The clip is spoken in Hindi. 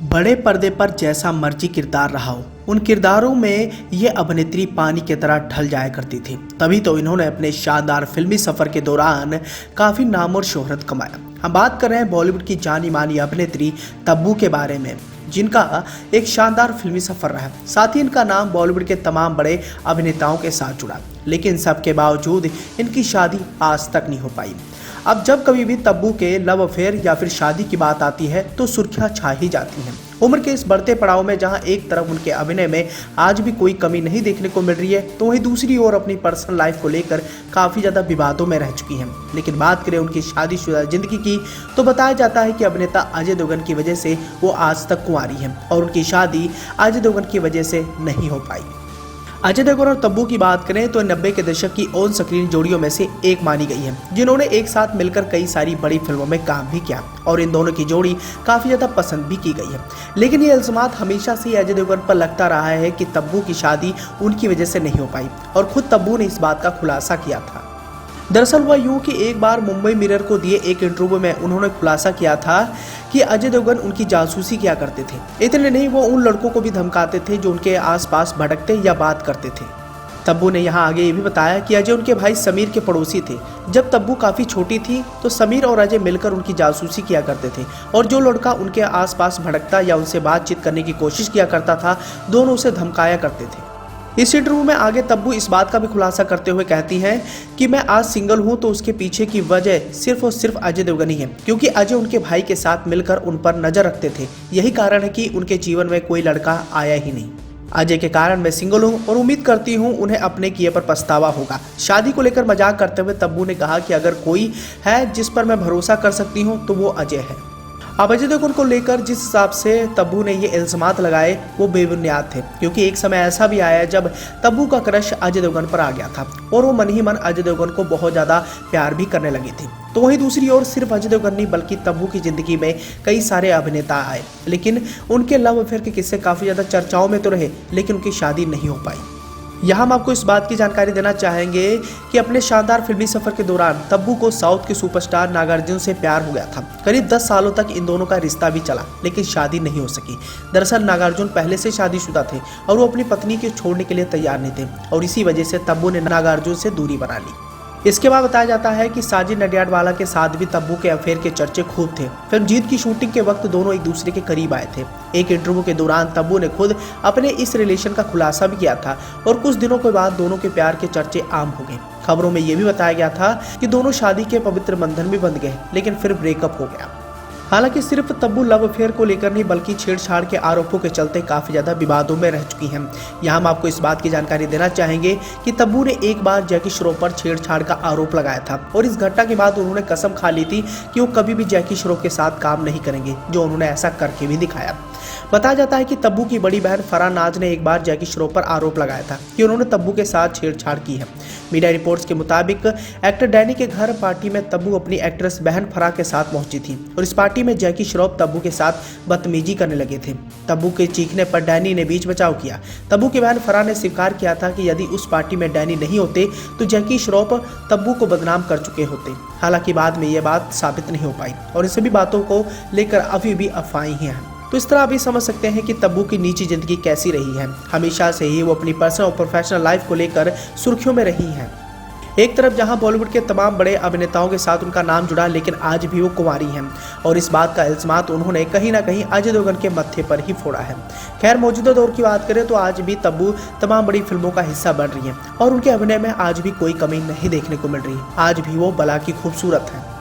बड़े पर्दे पर जैसा मर्जी किरदार रहा हो, उन किरदारों में ये अभिनेत्री पानी की तरह ढल जाया करती थी। तभी तो इन्होंने अपने शानदार फिल्मी सफर के दौरान काफी नाम और शोहरत कमाया। हम बात कर रहे हैं बॉलीवुड की जानी मानी अभिनेत्री तब्बू के बारे में, जिनका एक शानदार फिल्मी सफर रहा। साथ ही इनका नाम बॉलीवुड के तमाम बड़े अभिनेताओं के साथ जुड़ा, लेकिन सबके बावजूद इनकी शादी आज तक नहीं हो पाई। अब जब कभी भी तब्बू के लव अफेयर या फिर शादी की बात आती है तो सुर्खियां छा ही जाती हैं। उम्र के इस बढ़ते पड़ाव में जहां एक तरफ उनके अभिनय में आज भी कोई कमी नहीं देखने को मिल रही है, तो वहीं दूसरी ओर अपनी पर्सनल लाइफ को लेकर काफी ज्यादा विवादों में रह चुकी हैं। लेकिन बात करें उनकी शादीशुदा जिंदगी की, तो बताया जाता है कि अभिनेता अजय देवगन की वजह से वो आज तक कुंवारी हैं और उनकी शादी अजय देवगन की वजह से नहीं हो पाई। अजय देवगन और तब्बू की बात करें तो 90 के दशक की ऑन स्क्रीन जोड़ियों में से एक मानी गई है, जिन्होंने एक साथ मिलकर कई सारी बड़ी फिल्मों में काम भी किया और इन दोनों की जोड़ी काफी ज्यादा पसंद भी की गई है। लेकिन ये इल्जामात हमेशा से अजय देवगन पर लगता रहा है कि तब्बू की शादी उनकी वजह से नहीं हो पाई और खुद तब्बू ने इस बात का खुलासा किया था। दरअसल हुआ यूं कि एक बार मुंबई मिरर को दिए एक इंटरव्यू में उन्होंने खुलासा किया था कि अजय देवगन उनकी जासूसी किया करते थे। इतने नहीं, वो उन लड़कों को भी धमकाते थे जो उनके आसपास भटकते या बात करते थे। तब्बू ने यहाँ आगे ये भी बताया कि अजय उनके भाई समीर के पड़ोसी थे। जब तब्बू काफ़ी छोटी थी तो समीर और अजय मिलकर उनकी जासूसी किया करते थे और जो लड़का उनके आसपास भटकता या उनसे बातचीत करने की कोशिश किया करता था, दोनों उसे धमकाया करते थे। इस इंटरव्यू में आगे तब्बू इस बात का भी खुलासा करते हुए कहती हैं कि मैं आज सिंगल हूं तो उसके पीछे की वजह सिर्फ और सिर्फ अजय देवगन ही है, क्योंकि अजय उनके भाई के साथ मिलकर उन पर नजर रखते थे। यही कारण है कि उनके जीवन में कोई लड़का आया ही नहीं। अजय के कारण मैं सिंगल हूं और उम्मीद करती हूं उन्हें अपने किए पर पछतावा होगा। शादी को लेकर मजाक करते हुए तब्बू ने कहा कि अगर कोई है जिस पर मैं भरोसा कर सकती हूँ तो वो अजय है। अब अजय देवगन को लेकर जिस हिसाब से तब्बू ने ये इल्जामात लगाए वो बेबुनियाद थे, क्योंकि एक समय ऐसा भी आया जब तब्बू का क्रश अजय देवगन पर आ गया था और वो मन ही मन अजय देवगन को बहुत ज़्यादा प्यार भी करने लगी थी। तो वहीं दूसरी ओर सिर्फ अजय देवगन नहीं बल्कि तब्बू की जिंदगी में कई सारे अभिनेता आए, लेकिन उनके लव अफेयर के किस्से काफ़ी ज़्यादा चर्चाओं में तो रहे, लेकिन उनकी शादी नहीं हो पाई। यहाँ हम आपको इस बात की जानकारी देना चाहेंगे कि अपने शानदार फिल्मी सफर के दौरान तब्बू को साउथ के सुपरस्टार नागार्जुन से प्यार हो गया था। करीब 10 सालों तक इन दोनों का रिश्ता भी चला, लेकिन शादी नहीं हो सकी। दरअसल नागार्जुन पहले से शादीशुदा थे और वो अपनी पत्नी को छोड़ने के लिए तैयार नहीं थे और इसी वजह से तब्बू ने नागार्जुन से दूरी बना ली। इसके बाद बताया जाता है कि साजिद नडियाडवाला के साथ भी तब्बू के अफेयर के चर्चे खूब थे। फिल्म जीत की शूटिंग के वक्त दोनों एक दूसरे के करीब आए थे। एक इंटरव्यू के दौरान तब्बू ने खुद अपने इस रिलेशन का खुलासा भी किया था और कुछ दिनों के बाद दोनों के प्यार के चर्चे आम हो गए। खबरों में यह भी बताया गया था कि दोनों शादी के पवित्र बंधन में बंध गए, लेकिन फिर ब्रेकअप हो गया। हालांकि सिर्फ तब्बू लव अफेयर को लेकर नहीं बल्कि छेड़छाड़ के आरोपों के चलते काफी ज्यादा विवादों में रह चुकी हैं। यहाँ हम आपको इस बात की जानकारी देना चाहेंगे कि तब्बू ने एक बार जैकी श्रॉफ पर छेड़छाड़ का आरोप लगाया था और इस घटना के बाद उन्होंने कसम खा ली थी कि वो कभी भी जैकी श्रॉफ के साथ काम नहीं करेंगे, जो उन्होंने ऐसा करके भी दिखाया। बताया जाता है कि तब्बू की बड़ी बहन फरहान नाज ने एक बार जैकी श्रॉफ पर आरोप लगाया था कि उन्होंने तब्बू के साथ छेड़छाड़ की है। मीडिया रिपोर्ट्स के मुताबिक एक्टर डैनी के घर पार्टी में तब्बू अपनी एक्ट्रेस बहन फराह के साथ पहुंची थी और इस पार्टी में जैकी श्रॉफ तब्बू के साथ बदतमीजी करने लगे थे। तब्बू के चीखने पर डैनी ने बीच बचाव किया। तब्बू की बहन फराह ने स्वीकार किया था कि यदि उस पार्टी में डैनी नहीं होते तो जैकी श्रॉफ तब्बू को बदनाम कर चुके होते। हालांकि बाद में यह बात साबित नहीं हो पाई और इन सभी बातों को लेकर अभी भी अफवाहें हैं। तो इस तरह अभी समझ सकते हैं कि तब्बू की निजी जिंदगी कैसी रही है। हमेशा से ही वो अपनी पर्सनल और प्रोफेशनल लाइफ को लेकर सुर्खियों में रही हैं। एक तरफ जहां बॉलीवुड के तमाम बड़े अभिनेताओं के साथ उनका नाम जुड़ा, लेकिन आज भी वो कुंवारी हैं और इस बात का इल्जामात उन्होंने कहीं ना कहीं अजय देवगन के मत्थे पर ही फोड़ा है। खैर, मौजूदा दौर की बात करें तो आज भी तब्बू तमाम बड़ी फिल्मों का हिस्सा बन रही है और उनके अभिनय में आज भी कोई कमी नहीं देखने को मिल रही है। आज भी वो बला की खूबसूरत है।